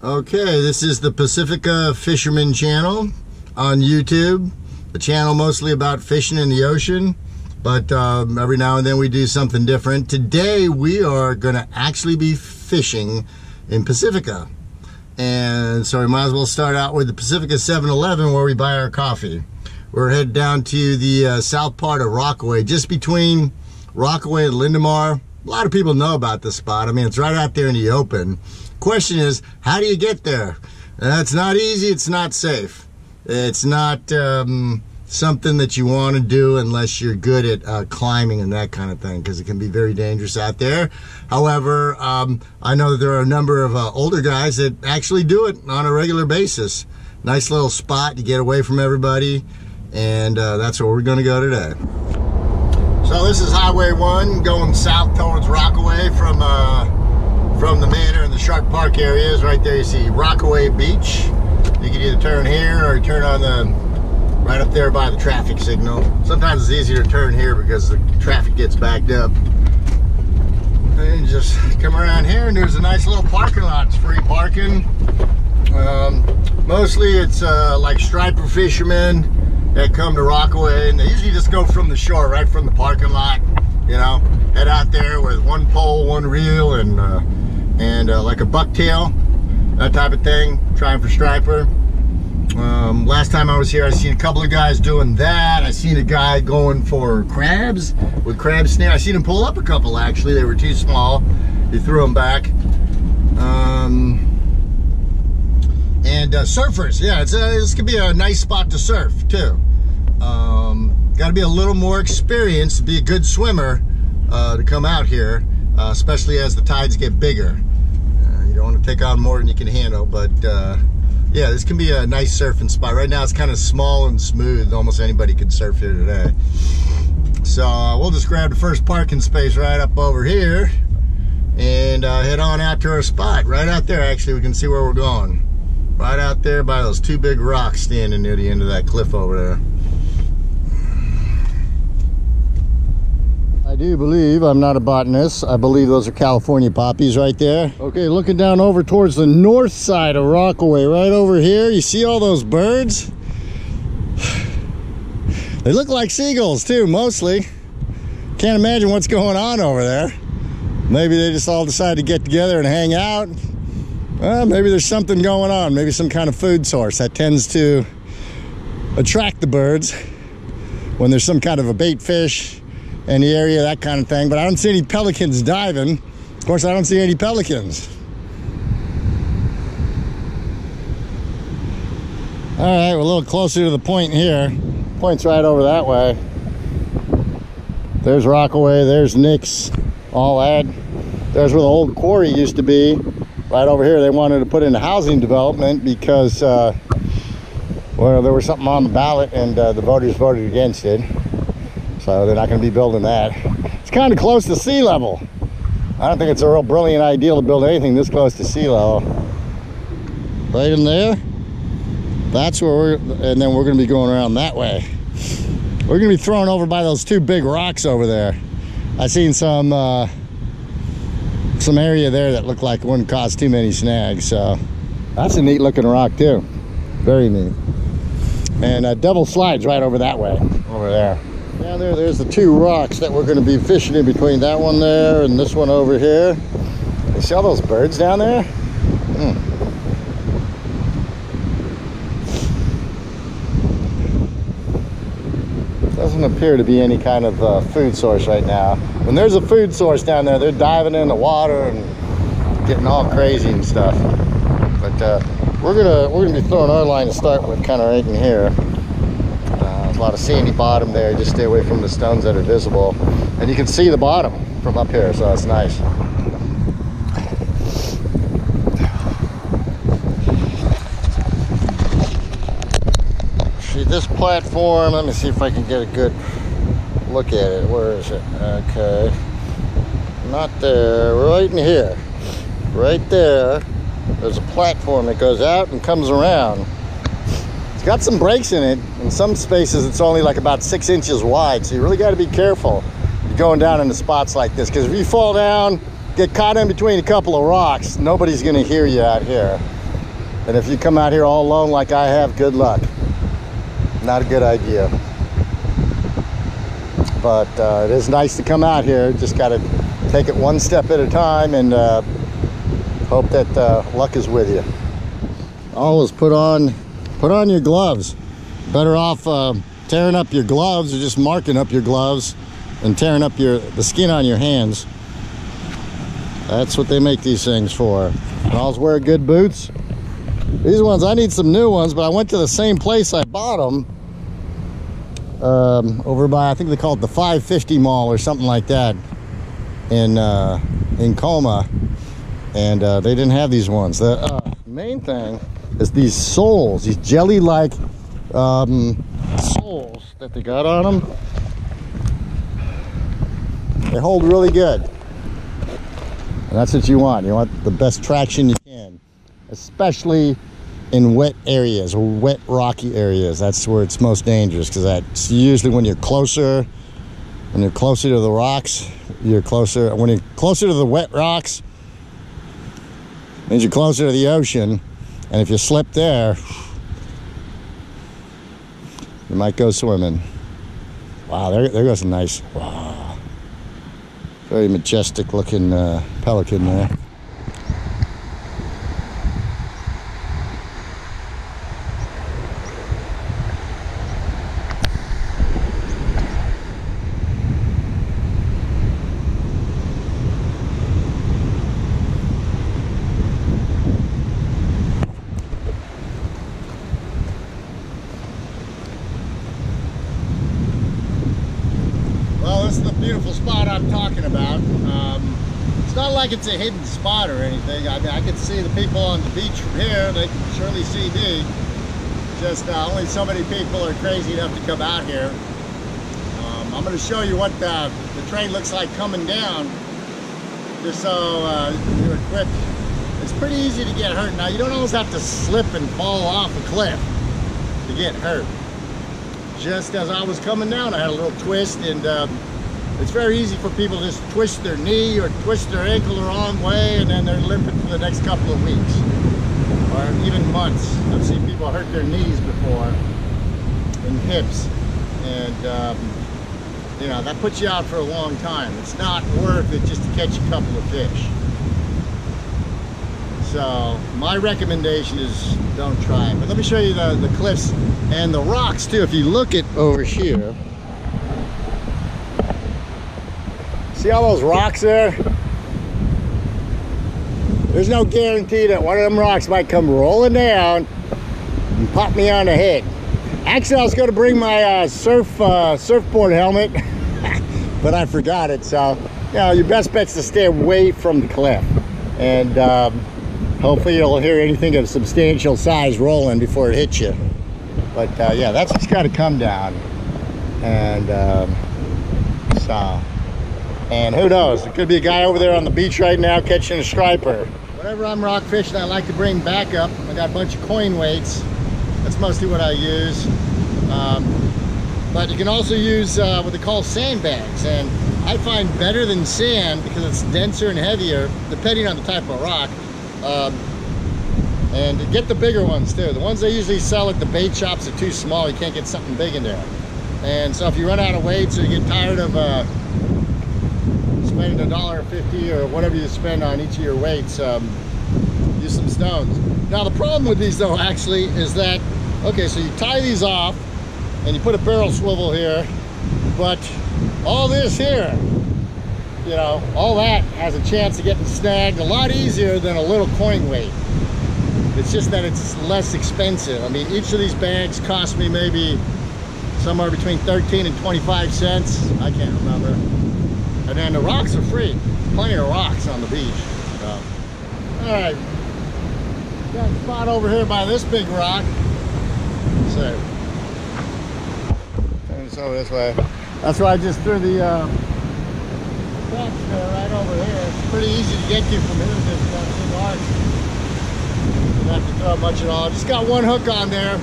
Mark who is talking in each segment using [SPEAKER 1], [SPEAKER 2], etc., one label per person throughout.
[SPEAKER 1] Okay, this is the Pacifica Fisherman channel on YouTube. The channel mostly about fishing in the ocean, but every now and then we do something different. Today we are going to actually be fishing in Pacifica. And so we might as well start out with the Pacifica 7-Eleven where we buy our coffee. We're headed down to the south part of Rockaway, just between Rockaway and Lindemar. A lot of people know about this spot. I mean, it's right out there in the open. Question is, how do you get there? It's not easy, it's not safe. It's not something that you want to do unless you're good at climbing and that kind of thing, because it can be very dangerous out there. However, I know that there are a number of older guys that actually do it on a regular basis. Nice little spot to get away from everybody, and that's where we're going to go today. So this is Highway 1 going south towards Rockaway from the Manor and the Shark Park areas. Right there you see Rockaway Beach. You can either turn here or turn on the right up there by the traffic signal. Sometimes it's easier to turn here because the traffic gets backed up. And just come around here and there's a nice little parking lot. It's free parking. Mostly it's like striper fishermen that come to Rockaway, and they usually just go from the shore, right from the parking lot, you know, head out there with one pole, one reel, and like a bucktail, that type of thing, trying for striper. Last time I was here, I seen a couple of guys doing that. I seen a guy going for crabs with crab snare. I seen him pull up a couple, actually. They were too small. He threw them back. And surfers, yeah, this could be a nice spot to surf too. Got to be a little more experienced to be a good swimmer to come out here, especially as the tides get bigger. You don't want to take on more than you can handle, but yeah, this can be a nice surfing spot. Right now it's kind of small and smooth. Almost anybody could surf here today. So we'll just grab the first parking space right up over here and head on out to our spot. Right out there, actually, we can see where we're going. Right out there by those two big rocks standing near the end of that cliff over there. I do believe, I'm not a botanist, I believe those are California poppies right there. Okay, looking down over towards the north side of Rockaway, right over here, you see all those birds? They look like seagulls too, mostly. Can't imagine what's going on over there. Maybe they just all decided to get together and hang out. Well, maybe there's something going on, maybe some kind of food source that tends to attract the birds when there's some kind of a bait fish in the area, that kind of thing. But I don't see any pelicans diving. Of course, I don't see any pelicans. All right, we're a little closer to the point here. Point's right over that way. There's Rockaway, there's Nick's, all that. There's where the old quarry used to be. Right over here, they wanted to put in a housing development because, well, there was something on the ballot and the voters voted against it. So they're not going to be building that. It's kind of close to sea level. I don't think it's a real brilliant idea to build anything this close to sea level. Right in there, that's where we're, and then we're going to be going around that way. We're going to be thrown over by those two big rocks over there. I seen some area there that looked like it wouldn't cause too many snags, so that's a neat looking rock too. Very neat. And double slides right over that way, over there. Down there, there's the two rocks that we're going to be fishing in between, that one there and this one over here. You see all those birds down there? Doesn't appear to be any kind of food source right now. When there's a food source down there, they're diving in the water and getting all crazy and stuff. But we're gonna be throwing our line to start with, kind of right in here. There's a lot of sandy bottom there. Just stay away from the stones that are visible, and you can see the bottom from up here, so that's nice. See this platform, let me see if I can get a good look at it. Where is it? Okay, not there, right in here, right there. There's a platform that goes out and comes around. It's got some breaks in it. In some spaces it's only like about 6 inches wide, so you really got to be careful going down into spots like this, because if you fall down, get caught in between a couple of rocks, nobody's going to hear you out here. And if you come out here all alone like I have, good luck. Not a good idea. But it is nice to come out here. Just got to take it one step at a time and hope that luck is with you. Always put on your gloves. Better off tearing up your gloves or just marking up your gloves and tearing up the skin on your hands. That's what they make these things for. And always wear good boots. These ones, I need some new ones, but I went to the same place I bought them. Over by, I think they call it the 550 Mall or something like that in Coma, and they didn't have these ones. The main thing is these soles, these jelly-like soles that they got on them. They hold really good, and that's what you want. You want the best traction you can, especially in wet areas or wet rocky areas. That's where it's most dangerous, because that's usually when you're closer to the rocks. When you're closer to the wet rocks, means you're closer to the ocean, and if you slip there, you might go swimming. Wow, there goes a nice, wow, very majestic looking pelican there. This is the beautiful spot I'm talking about. It's not like it's a hidden spot or anything. I mean, I can see the people on the beach from here. They can surely see me. Just only so many people are crazy enough to come out here. I'm going to show you what the train looks like coming down, just so you're equipped. It's pretty easy to get hurt. Now, you don't always have to slip and fall off a cliff to get hurt. Just as I was coming down, I had a little twist, and it's very easy for people to just twist their knee or twist their ankle the wrong way, and then they're limping for the next couple of weeks or even months. I've seen people hurt their knees before and hips, and you know, that puts you out for a long time. It's not worth it just to catch a couple of fish. So my recommendation is don't try it. But let me show you the cliffs and the rocks too. If you look at over here, see all those rocks there? There's no guarantee that one of them rocks might come rolling down and pop me on the head. Actually, I was going to bring my surfboard helmet, but I forgot it. So, you know, your best bet's to stay away from the cliff, and hopefully you don't hear anything of substantial size rolling before it hits you. But yeah, that's just got to come down, and and who knows, there could be a guy over there on the beach right now catching a striper. Whenever I'm rock fishing, I like to bring backup. I got a bunch of coin weights. That's mostly what I use. But you can also use what they call sandbags, and I find better than sand because it's denser and heavier, depending on the type of rock. And get the bigger ones too. The ones they usually sell at the bait shops are too small. You can't get something big in there. And so if you run out of weights or you get tired of spending $1.50 or whatever you spend on each of your weights, use some stones. Now the problem with these though actually is that, okay, so you tie these off and you put a barrel swivel here, but all this here, you know, all that has a chance of getting snagged a lot easier than a little coin weight. It's just that it's less expensive. I mean, each of these bags cost me maybe somewhere between 13 and 25 cents. I can't remember. And then the rocks are free. Plenty of rocks on the beach. So, all right. Got a spot over here by this big rock. So, turn this over this way. That's why I just threw the tracks there right over here. It's pretty easy to get to from here. There's that big arch. You don't have to throw much at all. I just got one hook on there.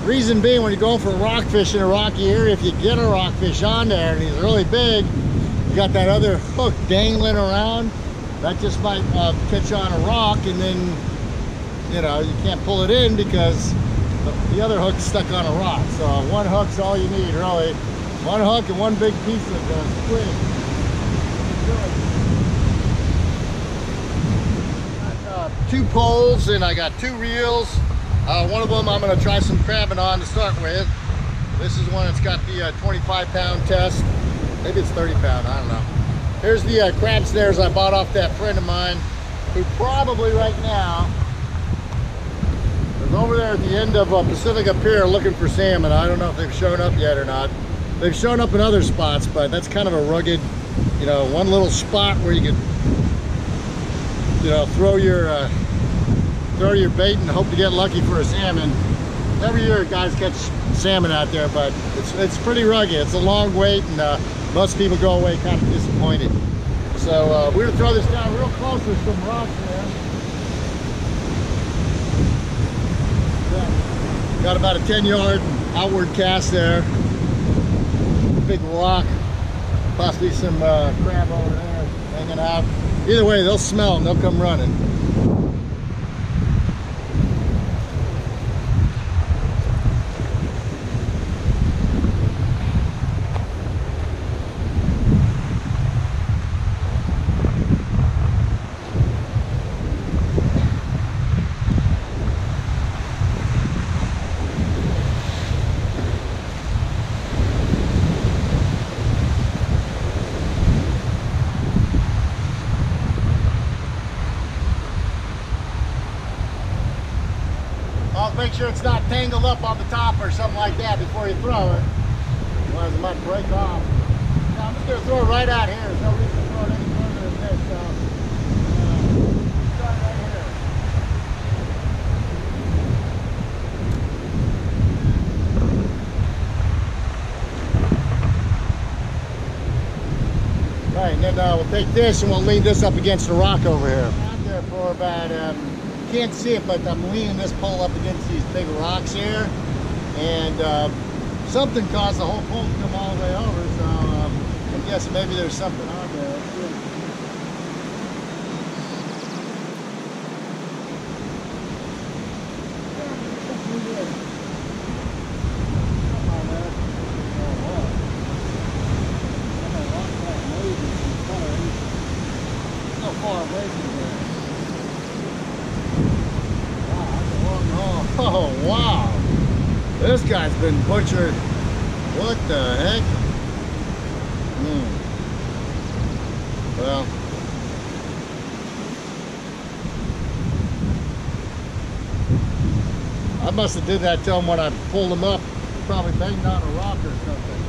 [SPEAKER 1] Reason being, when you're going for a rockfish in a rocky area, if you get a rockfish on there and he's really big, you got that other hook dangling around, that just might catch on a rock and then you know, you can't pull it in because the other hook's stuck on a rock. So one hook's all you need, really. One hook and one big piece of squid. Got, 2 poles and I got 2 reels. One of them I'm going to try some crabbing on to start with. This is one that's got the 25-pound test. Maybe it's 30-pound, I don't know. Here's the crab snares I bought off that friend of mine, who probably right now is over there at the end of Pacifica Pier looking for salmon. I don't know if they've shown up yet or not. They've shown up in other spots, but that's kind of a rugged, you know, one little spot where you could, you know, throw your bait and hope to get lucky for a salmon. Every year guys catch salmon out there, but it's pretty rugged. It's a long wait, and most people go away kind of disappointed. So we're gonna throw this down real close with some rocks there. Yeah. Got about a 10-yard outward cast there. Big rock, possibly some crab over there hanging out. Either way, they'll smell them, they'll come running. Make sure it's not tangled up on the top or something like that before you throw it. Otherwise it might break off. Now I'm just going to throw it right out here. There's no reason to throw it any further than this. So, start right here. Right, and then we'll take this and we'll lean this up against the rock over here. Out there for about can't see it, but I'm leaning this pole up against these big rocks here, and something caused the whole pole to come all the way over, so I'm guessing maybe there's something on there. Let's see. How far away from there? Oh, wow. This guy's been butchered. What the heck? Well. I must have did that to him when I pulled him up. Probably banged on a rock or something.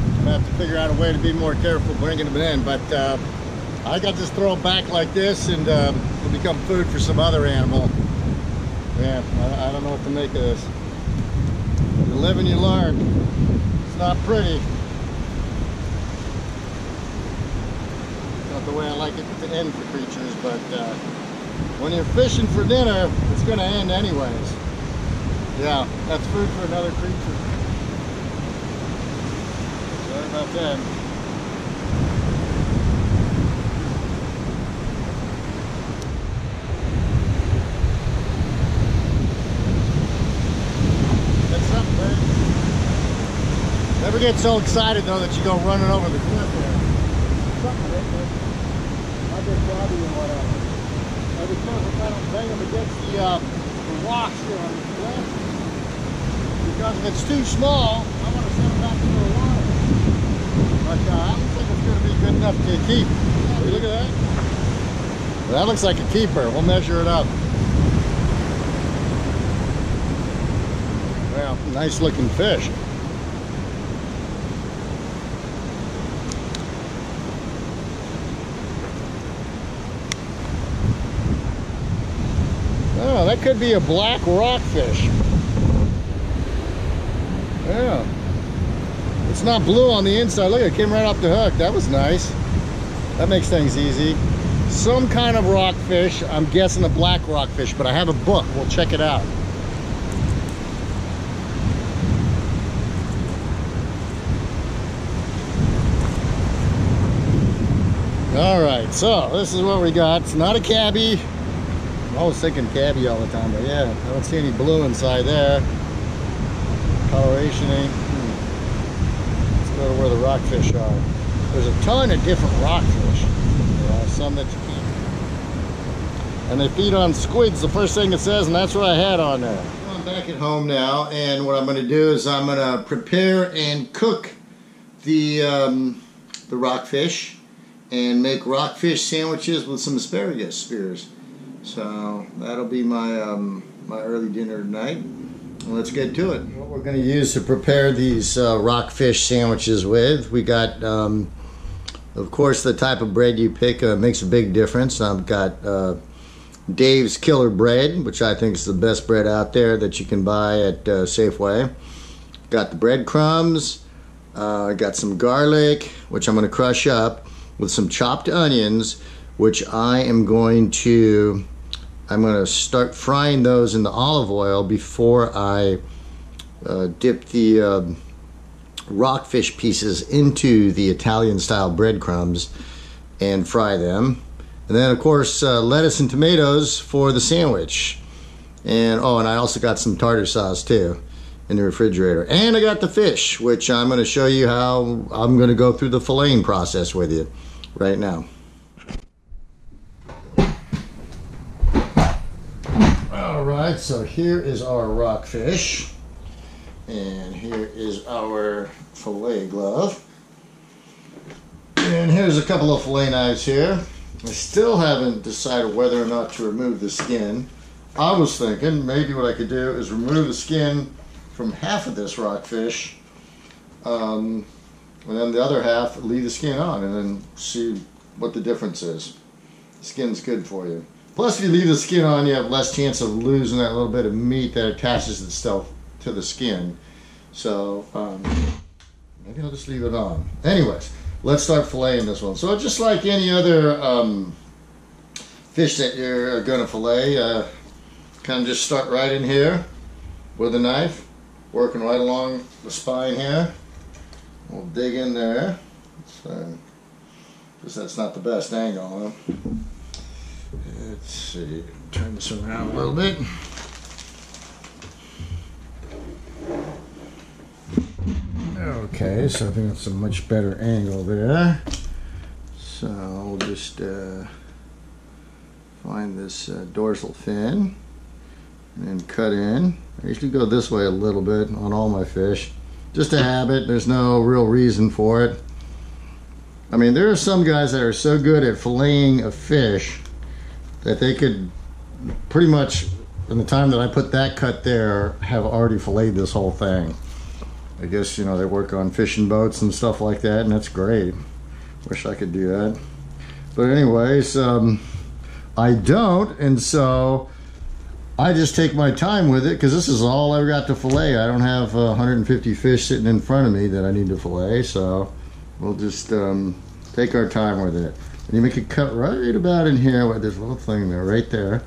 [SPEAKER 1] I'm gonna have to figure out a way to be more careful bringing them in, but I got to just throw it back like this, and it'll become food for some other animal. Yeah, I don't know what to make of this. You live and you learn. It's not pretty. Not the way I like it to end for creatures, but when you're fishing for dinner, it's going to end anyways. Yeah, that's food for another creature. Sorry about that. Never get so excited though that you go running over the cliff there. Something like that. I get grabby and whatever. I'll be careful if I don't bang them against the rocks here on the cliff. Because if it's too small, I want to send them back into the water. But I don't think it's going to be good enough to keep. Yeah, look at that. That looks like a keeper. We'll measure it up. Well, nice looking fish. Oh, that could be a black rockfish. Yeah. It's not blue on the inside. Look, it came right off the hook. That was nice. That makes things easy. Some kind of rockfish. I'm guessing a black rockfish, but I have a book. We'll check it out. All right, so this is what we got. It's not a cabbie. I'm always thinking cabbie all the time, but yeah, I don't see any blue inside there. Coloration ain't. Let's go to where the rockfish are. There's a ton of different rockfish. Some that you can't. And they feed on squids, the first thing it says, and that's what I had on there. I'm back at home now, and what I'm going to do is I'm going to prepare and cook the rockfish and make rockfish sandwiches with some asparagus spears. So that'll be my my early dinner tonight. Let's get to it. What we're going to use to prepare these rockfish sandwiches with, we got, of course, the type of bread you pick makes a big difference. I've got Dave's Killer Bread, which I think is the best bread out there that you can buy at Safeway. Got the breadcrumbs. I got some garlic, which I'm going to crush up with some chopped onions, which I'm going to start frying those in the olive oil before I dip the rockfish pieces into the Italian style breadcrumbs and fry them. And then of course lettuce and tomatoes for the sandwich. And oh, and I also got some tartar sauce too in the refrigerator. And I got the fish, which I'm going to show you how I'm going to go through the filleting process with you right now. Alright, so here is our rockfish. And here is our fillet glove. And here's a couple of fillet knives here. I still haven't decided whether or not to remove the skin. I was thinking maybe what I could do is remove the skin from half of this rockfish, and then the other half leave the skin on and then see what the difference is. The skin's good for you. Plus, if you leave the skin on, you have less chance of losing that little bit of meat that attaches itself to the skin. So maybe I'll just leave it on. Anyways, let's start filleting this one. So just like any other fish that you're going to fillet, kind of just start right in here with a knife, working right along the spine here. We'll dig in there. So, because that's not the best angle, huh? Let's see, turn this around a little bit. Okay, so I think that's a much better angle there. So we'll just find this dorsal fin and cut in. I usually go this way a little bit on all my fish. Just a habit, there's no real reason for it. I mean, there are some guys that are so good at filleting a fish that they could pretty much, in the time that I put that cut there, have already filleted this whole thing. I guess, you know, they work on fishing boats and stuff like that, and that's great. Wish I could do that. But anyways, I don't, and so I just take my time with it because this is all I've got to fillet. I don't have 150 fish sitting in front of me that I need to fillet, so we'll just take our time with it. And you make a cut right about in here where there's a little thing there, right there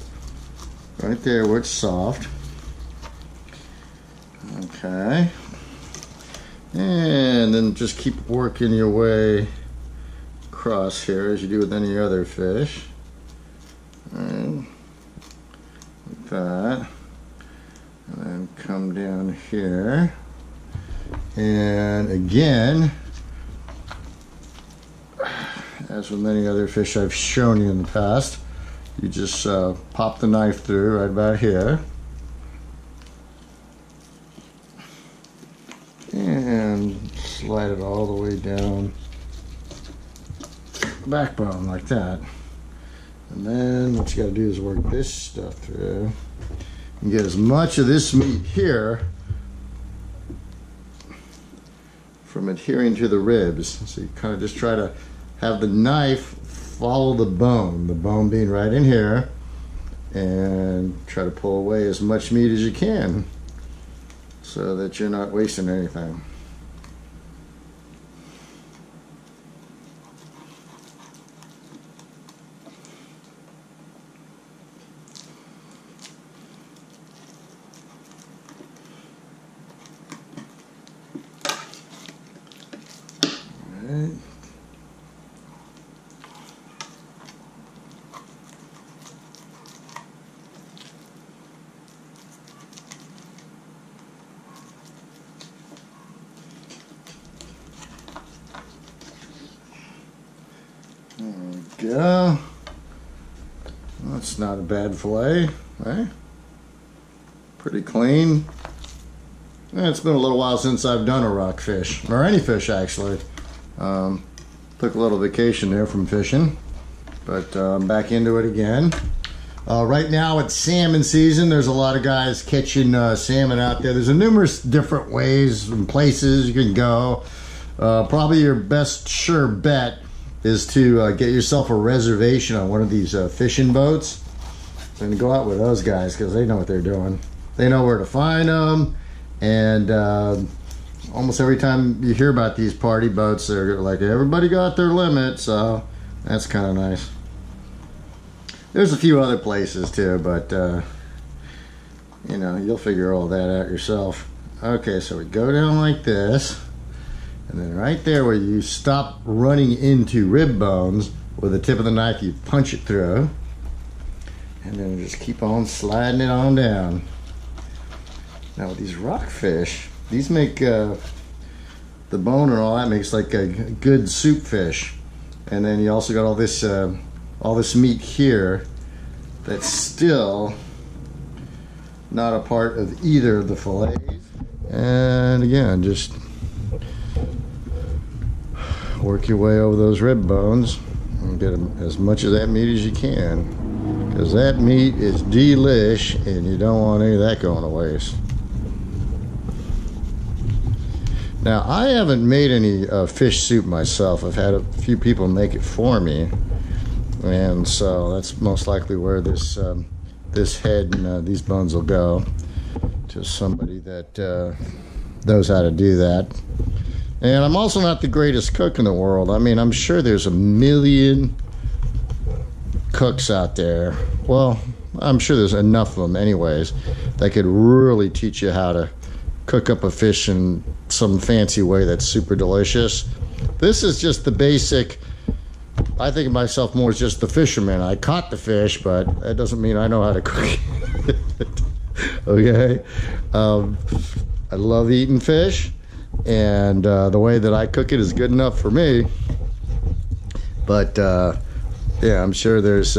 [SPEAKER 1] where it's soft. Okay. And then just keep working your way across here as you do with any other fish. And like that. And then come down here. And again, as with many other fish I've shown you in the past, you just pop the knife through right about here. And slide it all the way down the backbone like that. And then what you got to do is work this stuff through and get as much of this meat here from adhering to the ribs. So you kind of just try to have the knife follow the bone being right in here, and try to pull away as much meat as you can so that you're not wasting anything. go. That's not a bad fillet, right? Pretty clean. Yeah, it's been a little while since I've done a rockfish, or any fish actually. Took a little vacation there from fishing, but I'm back into it again. Right now it's salmon season. There's a lot of guys catching salmon out there. There's a numerous different ways and places you can go. Probably your best sure bet is to get yourself a reservation on one of these fishing boats and go out with those guys, because they know what they're doing. They know where to find them, and almost every time you hear about these party boats, they're like, everybody got their limit, so that's kind of nice. There's a few other places too, but you know, you'll figure all that out yourself. Okay, so we go down like this, and then right there where you stop running into rib bones, with the tip of the knife you punch it through, and then just keep on sliding it on down. Now with these rockfish, these make the bone and all that makes like a good soup fish, and then you also got all this meat here that's still not a part of either of the fillets. And again, just work your way over those rib bones and get as much of that meat as you can, because that meat is delish and you don't want any of that going to waste. Now, I haven't made any fish soup myself. I've had a few people make it for me, and so that's most likely where this this head and these bones will go, to somebody that knows how to do that. And I'm also not the greatest cook in the world. I mean, I'm sure there's a million cooks out there. Well, I'm sure there's enough of them anyways that could really teach you how to cook up a fish in some fancy way that's super delicious. This is just the basic. I think of myself more as just the fisherman. I caught the fish, but that doesn't mean I know how to cook it. Okay? I love eating fish, and the way that I cook it is good enough for me. But yeah, I'm sure there's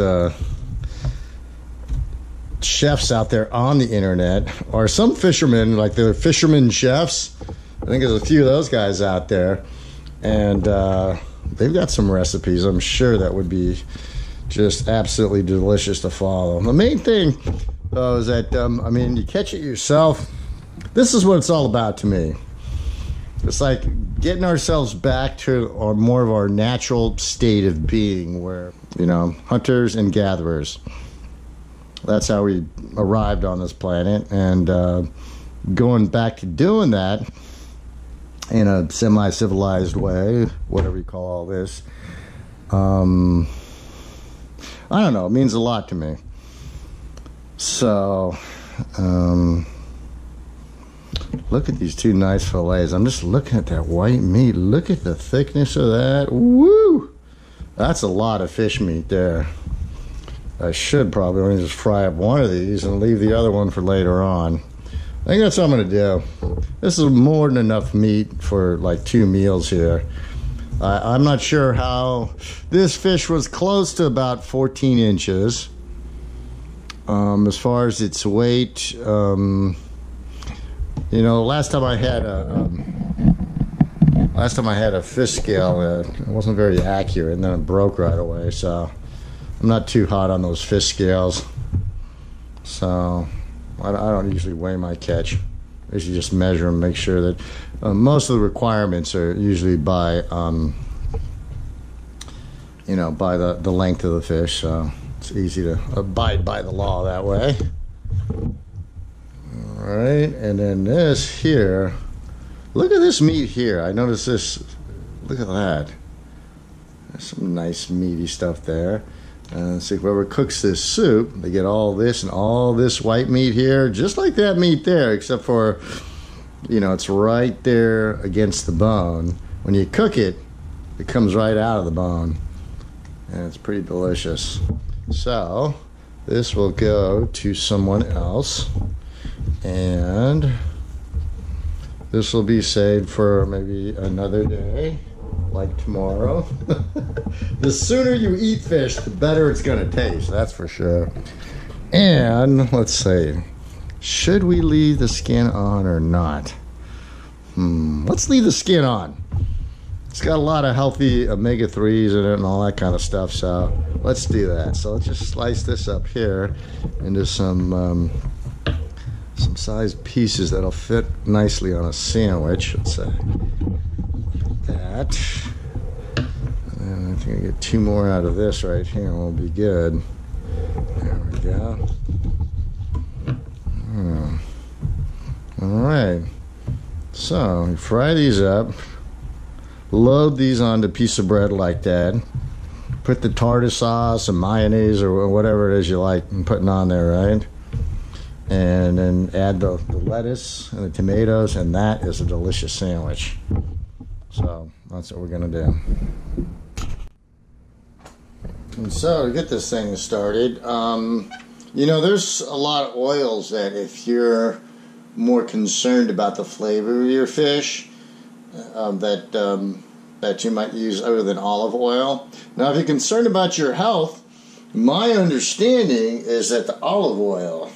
[SPEAKER 1] chefs out there on the internet, or some fishermen, like the fisherman chefs. I think there's a few of those guys out there, and they've got some recipes, I'm sure, that would be just absolutely delicious to follow. The main thing, though, is that I mean, you catch it yourself. This is what it's all about to me. It's like getting ourselves back to more of our natural state of being, where, you know, hunters and gatherers. That's how we arrived on this planet, and going back to doing that in a semi-civilized way, whatever you call all this, I don't know, it means a lot to me. So look at these two nice fillets. I'm just looking at that white meat. Look at the thickness of that. Woo! That's a lot of fish meat there. I should probably only just fry up one of these and leave the other one for later on. I think that's what I'm going to do. This is more than enough meat for like 2 meals here. I'm not sure how. This fish was close to about 14 inches. As far as its weight, you know, last time I had a fish scale, it wasn't very accurate, and then it broke right away. So I'm not too hot on those fish scales. So I don't usually weigh my catch. I usually just measure them, make sure that most of the requirements are usually by, you know, by the length of the fish. So it's easy to abide by the law that way. All right, and then this here. Look at this meat here. I noticed this. Look at that. There's some nice meaty stuff there. And see, whoever cooks this soup, they get all this and all this white meat here, just like that meat there, except for, you know, it's right there against the bone. When you cook it, it comes right out of the bone, and it's pretty delicious. So this will go to someone else, and this will be saved for maybe another day. like tomorrow. The sooner you eat fish, the better it's going to taste, that's for sure. And let's see, should we leave the skin on or not? Let's leave the skin on. It's got a lot of healthy omega-3s in it and all that kind of stuff, so let's do that. So let's just slice this up here into some sized pieces that'll fit nicely on a sandwich. Let's say that. And I think I get 2 more out of this right here and we'll be good. There we go. Alright. So, you fry these up. Load these onto a piece of bread like that. Put the tartar sauce and mayonnaise or whatever it is you like and putting on there, right? And then add the lettuce and the tomatoes, and that is a delicious sandwich. So that's what we're gonna do. And so to get this thing started, you know, there's a lot of oils that if you're more concerned about the flavor of your fish, that you might use other than olive oil. Now, if you're concerned about your health, my understanding is that the olive oil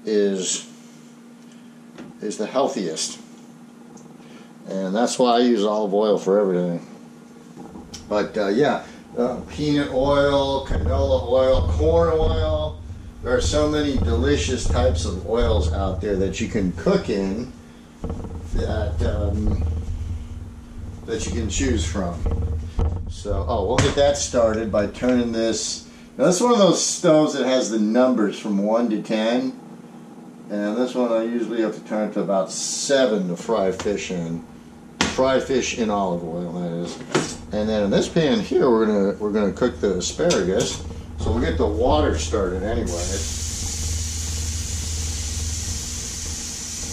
[SPEAKER 1] is the healthiest, and that's why I use olive oil for everything. But yeah, peanut oil, canola oil, corn oil. There are so many delicious types of oils out there that you can cook in that you can choose from. So, we'll get that started by turning this. Now, this is one of those stoves that has the numbers from 1 to 10. And this one I usually have to turn to about 7 to fry fish in. Fry fish in olive oil, that is. And then in this pan here, we're gonna cook the asparagus. So we'll get the water started anyway.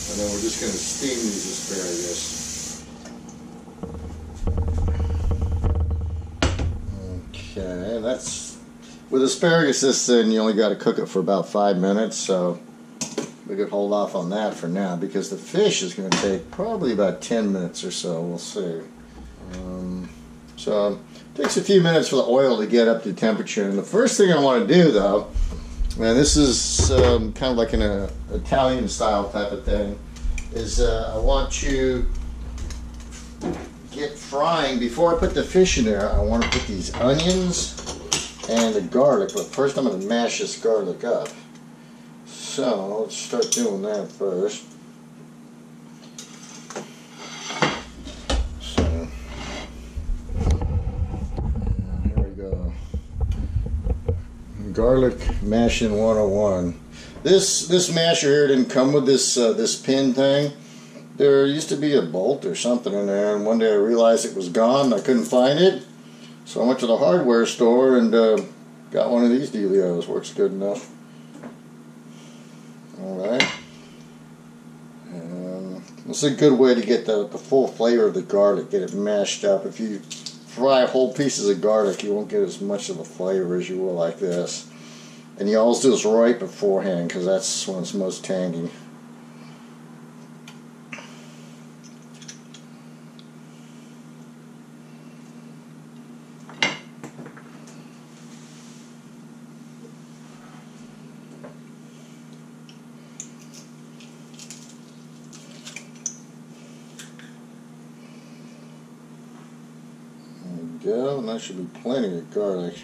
[SPEAKER 1] And then we're just gonna steam these asparagus. Okay, that's with asparagus. This thing you only got to cook it for about 5 minutes, so we could hold off on that for now because the fish is going to take probably about 10 minutes or so. We'll see. So it takes a few minutes for the oil to get up to temperature. And the first thing I want to do, though, and this is kind of like an Italian style type of thing, is I want you get frying. Before I put the fish in there, I want to put these onions and the garlic, but first I'm going to mash this garlic up. So let's start doing that first. So here we go. Garlic mashing 101. This masher here didn't come with this pin thing. There used to be a bolt or something in there, and one day I realized it was gone and I couldn't find it. So I went to the hardware store and got one of these dealios. Works good enough. Alright. It's a good way to get the full flavor of the garlic, get it mashed up. If you fry whole pieces of garlic, you won't get as much of the flavor as you will like this. And you always do this right beforehand because that's when it's most tangy. Go, and that should be plenty of garlic.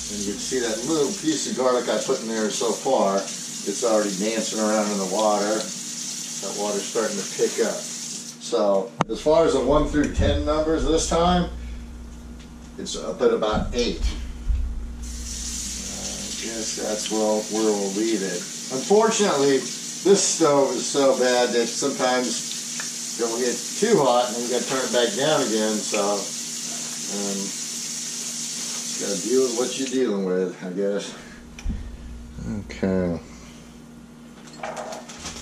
[SPEAKER 1] And you can see that little piece of garlic I put in there so far. It's already dancing around in the water. That water's starting to pick up. So, as far as the 1 through 10 numbers this time, it's up at about 8. I guess that's where we'll leave it. Unfortunately, this stove is so bad that sometimes it'll get too hot and then you got to turn it back down again, so just got to deal with what you're dealing with, I guess. Okay.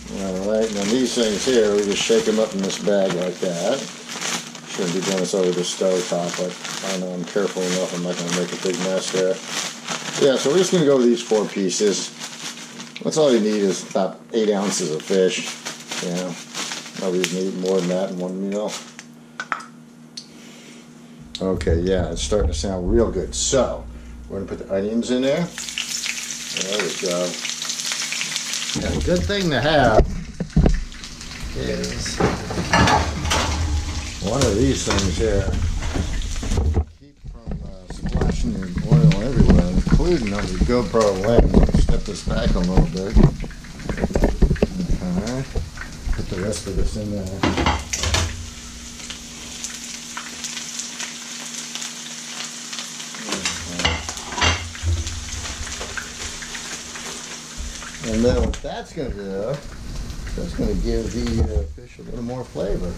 [SPEAKER 1] Alright, now these things here, we just shake them up in this bag like that. Shouldn't be doing this over the stove top, but I know I'm careful enough I'm not going to make a big mess there. Yeah, so we're just going to go with these 4 pieces. That's all you need is about 8 ounces of fish, you know. Probably need more than that in one meal. Okay, yeah, it's starting to sound real good. So, we're going to put the onions in there. There we go. And a good thing to have is one of these things here. Keep from splashing your oil everywhere, including on your GoPro lens. I'll step this back a little bit. Okay. Put the rest of this in there. And then what that's going to do, that's going to give the fish a little more flavor.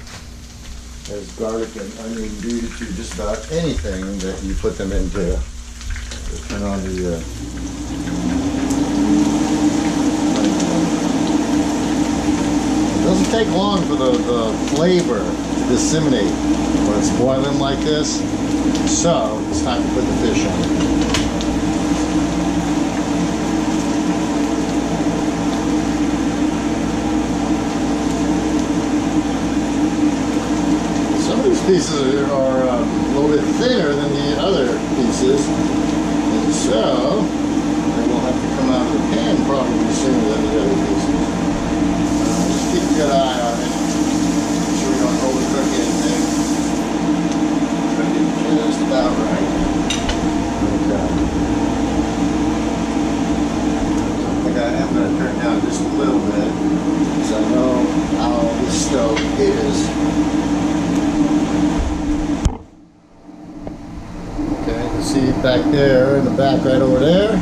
[SPEAKER 1] As garlic and onion do to just about anything that you put them into. So turn on the it doesn't take long for the flavor to disseminate when it's boiling like this. So it's time to put the fish on. Pieces are a little bit thinner than the other pieces, and so they will have to come out of the pan probably sooner than the other pieces. Just keep a good eye on it. Make sure we don't overcook anything. Cook it just about right. Okay. I think I am going to turn down just a little bit because I know how this stove is. See back there in the back right over there,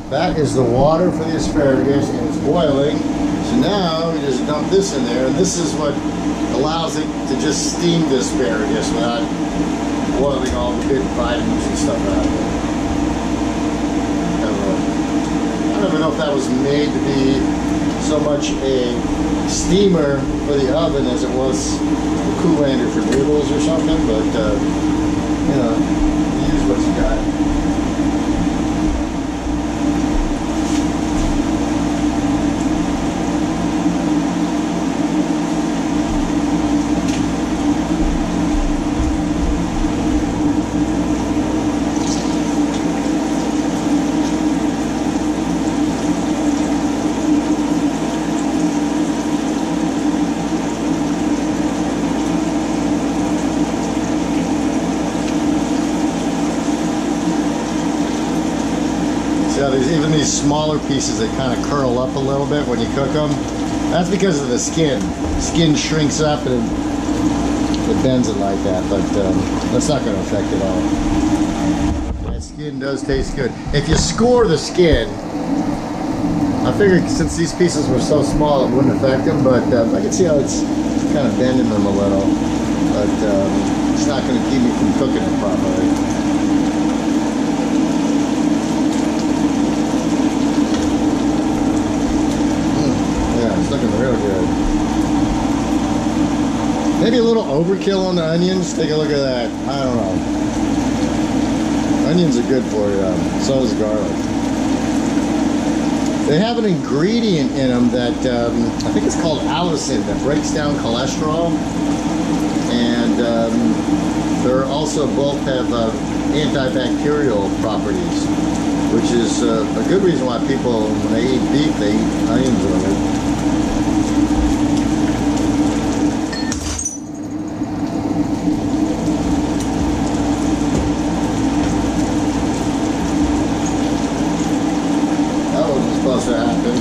[SPEAKER 1] that is the water for the asparagus, and it's boiling. So now we just dump this in there, and this is what allows it to just steam the asparagus without boiling all the good vitamins and stuff out of it. I don't even know if that was made to be so much a steamer for the oven as it was a coolander for noodles or something, but you know, use what you got. Even these smaller pieces, they kind of curl up a little bit when you cook them. That's because of the skin. The skin shrinks up and it bends it like that, but that's not going to affect it all. That skin does taste good. If you score the skin, I figured since these pieces were so small it wouldn't affect them, but I can see how it's kind of bending them a little, but it's not going to keep me from cooking it properly. Looking real good. Maybe a little overkill on the onions. Take a look at that. I don't know. Onions are good for you. So is garlic. They have an ingredient in them that I think it's called allicin that breaks down cholesterol, and they're also both have antibacterial properties, which is a good reason why people, when they eat beef, they eat onions with it. Supposed to happen.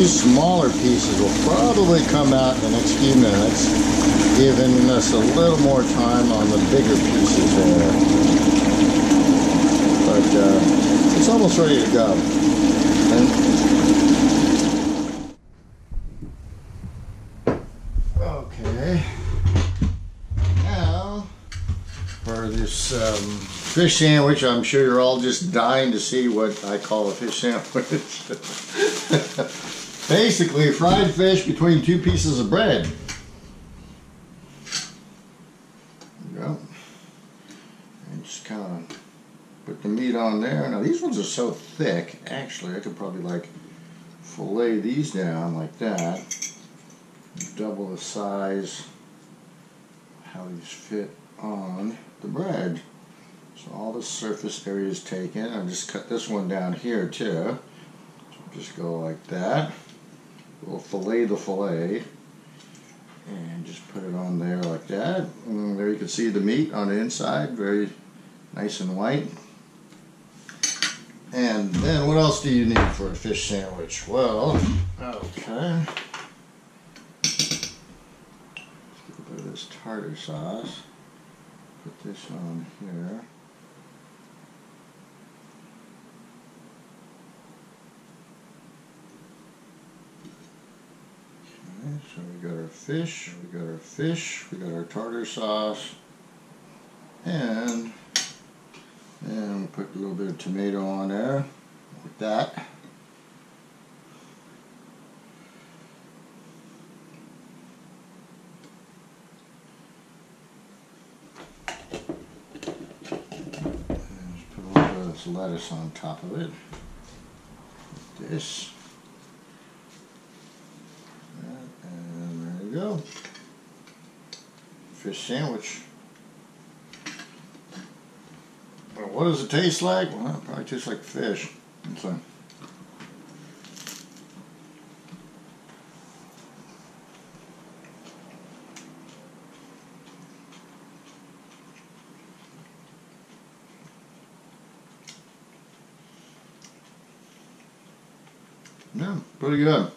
[SPEAKER 1] these smaller pieces will probably come out in the next few minutes, giving us a little more time on the bigger pieces there. But it's almost ready to go. Okay. Now, for this fish sandwich, I'm sure you're all just dying to see what I call a fish sandwich. Basically, fried fish between two pieces of bread. There you go. And just kind of put the meat on there. Now, these ones are so thick, actually, I could probably like fillet these down like that. Double the size, how these fit on the bread. So all the surface area is taken. I just cut this one down here too. So just go like that. We'll fillet the fillet and just put it on there like that. And there you can see the meat on the inside, very nice and white. And then what else do you need for a fish sandwich? Well, okay. This tartar sauce, put this on here. Okay, so we got our fish, we got our tartar sauce, and we'll put a little bit of tomato on there, like that. Lettuce on top of it. Like this. And there you go. Fish sandwich. Well, what does it taste like? Well, it probably tastes like fish. So, yeah, pretty good.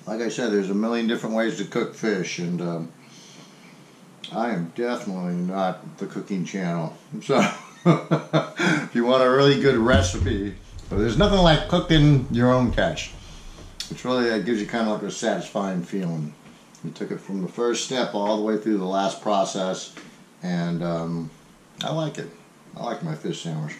[SPEAKER 1] Like I said, there's a million different ways to cook fish, and I am definitely not the cooking channel. So, if you want a really good recipe, there's nothing like cooking your own catch. It's really, gives you kind of like a satisfying feeling. You took it from the first step all the way through the last process, and I like it. I like my fish sandwich.